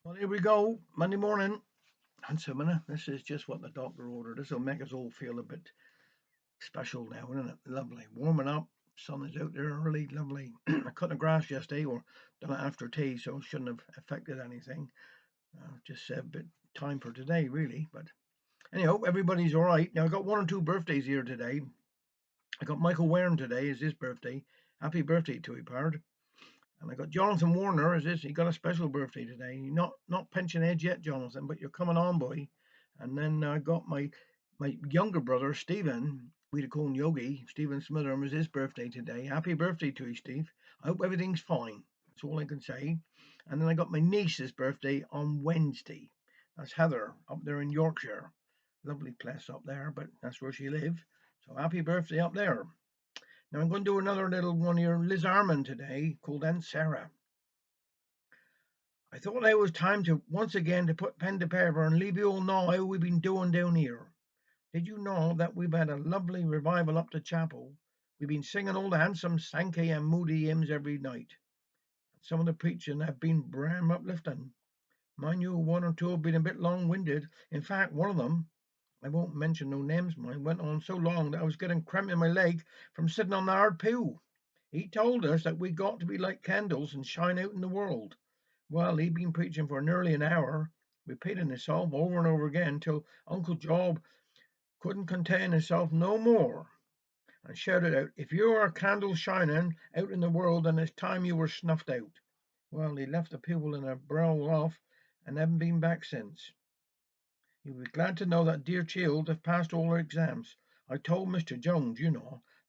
Well, here we go. Monday morning. Hands a minute. This is just what the doctor ordered. This will make us all feel a bit special now, isn't it? Lovely. Warming up. Sun is out there early. Lovely. I cut the grass yesterday or done it after tea, so it shouldn't have affected anything. Just a bit time for today, really. But anyhow, everybody's all right. Now, I got one or two birthdays here today. I got Michael Warren today, is his birthday. Happy birthday to you, Pard. And I got Jonathan Warner. Is this? He got a special birthday today. Not pension age yet, Jonathan, but you're coming on, boy. And then I got my younger brother Stephen. We'd call him Yogi. Stephen Smitherham is his birthday today. Happy birthday to you, Steve. I hope everything's fine. That's all I can say. And then I got my niece's birthday on Wednesday. That's Heather up there in Yorkshire. Lovely place up there, but that's where she lives. So happy birthday up there. Now I'm going to do another little one here, Liz Armand today, called Aunt Sarah. I thought it was time to once again to put pen to paper and leave you all know how we've been doing down here. Did you know that we've had a lovely revival up to chapel? We've been singing all the handsome Sankey and moody hymns every night. Some of the preaching have been bram uplifting. Mind you, one or two have been a bit long-winded. In fact, one of them, I won't mention no names, mine, went on so long that I was getting cramp in my leg from sitting on the hard pew. He told us that we got to be like candles and shine out in the world. Well, he'd been preaching for nearly an hour, repeating himself over and over again till Uncle Job couldn't contain himself no more and shouted out, "If you are a candle shining out in the world, then it's time you were snuffed out." Well, he left the people in a browl off and haven't been back since. You'll be glad to know that dear child have passed all her exams. I told Mr. Jones,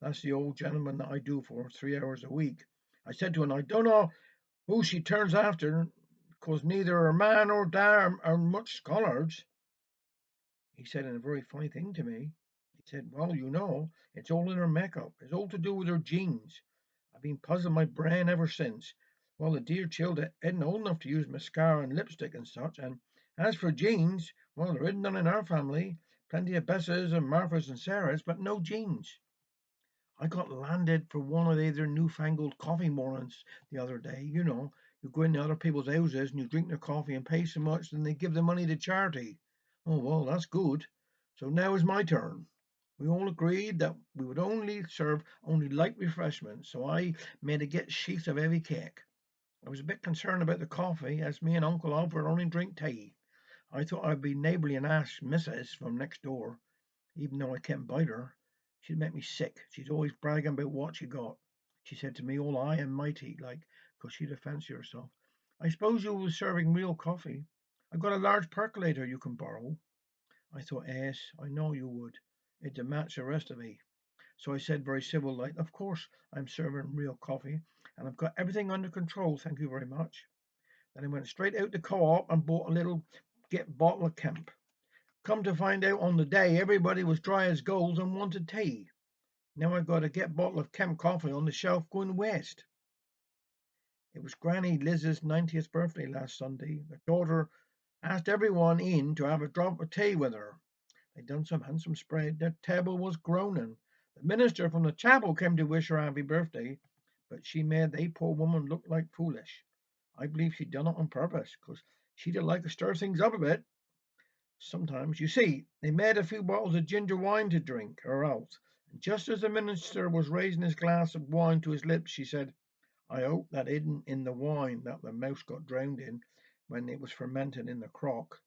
that's the old gentleman that I do for 3 hours a week. I said to him, I don't know who she turns after, 'cause neither her man or dad are much scholars. He said a very funny thing to me. He said, well, it's all in her makeup. It's all to do with her genes. I've been puzzling my brain ever since. Well, the dear child isn't old enough to use mascara and lipstick and such, and as for genes, well, there isn't none in our family. Plenty of Bess's and Martha's and Sarah's, but no genes. I got landed for one of their newfangled coffee mornings the other day. You go into other people's houses and you drink their coffee and pay so much, then they give the money to charity. Oh, well, that's good. So now is my turn. We all agreed that we would only serve only light refreshments, so I made a get sheets of heavy cake. I was a bit concerned about the coffee, as me and Uncle Alfred only drink tea. I thought I'd be neighbourly and ask Mrs. from next door, even though I can't bite her. She'd make me sick. She's always bragging about what she got. She said to me, all high and mighty, like, 'cause she'd a fancy herself. I suppose you was serving real coffee. I've got a large percolator you can borrow. I thought, yes, I know you would. It'd match the rest of me. So I said very civil like, of course I'm serving real coffee and I've got everything under control, thank you very much. Then I went straight out to co-op and bought a little get bottle of Kemp. Come to find out on the day everybody was dry as gold and wanted tea. Now I've got a get bottle of Kemp coffee on the shelf going west. It was Granny Liz's 90th birthday last Sunday. The daughter asked everyone in to have a drop of tea with her. They'd done some handsome spread. The table was groaning. The minister from the chapel came to wish her happy birthday, but she made the poor woman look like foolish. I believe she'd done it on purpose, 'cause she'd like to stir things up a bit. Sometimes, you see, they made a few bottles of ginger wine to drink, her health, and just as the minister was raising his glass of wine to his lips, she said, I hope that isn't in the wine that the mouse got drowned in when it was fermenting in the crock.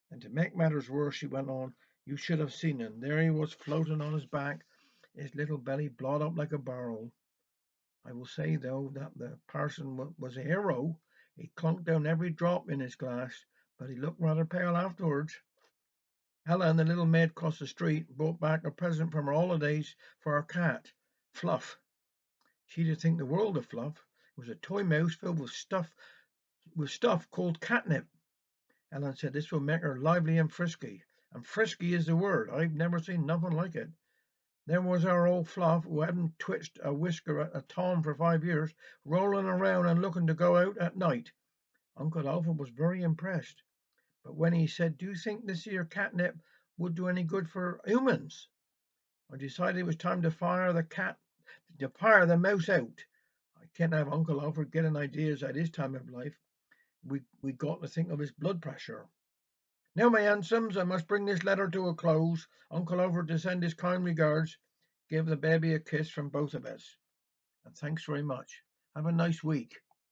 And to make matters worse, she went on, you should have seen him. There he was floating on his back, his little belly blowed up like a barrel. I will say, though, that the parson was a hero. He clunked down every drop in his glass, but he looked rather pale afterwards. Helen, the little maid across the street, brought back a present from her holidays for her cat, Fluff. She did think the world of Fluff. It was a toy mouse filled with stuff called catnip. Helen said this will make her lively and frisky is the word. I've never seen nothing like it. There was our old Fluff, who hadn't twitched a whisker at a Tom for 5 years, rolling around and looking to go out at night. Uncle Alfred was very impressed, but when he said, do you think this here catnip would do any good for humans? I decided it was time to fire the mouse out. I can't have Uncle Alfred getting ideas at his time of life. We got to think of his blood pressure. Now, my handsomes, I must bring this letter to a close. Uncle offered to send his kind regards. Give the baby a kiss from both of us. And thanks very much. Have a nice week.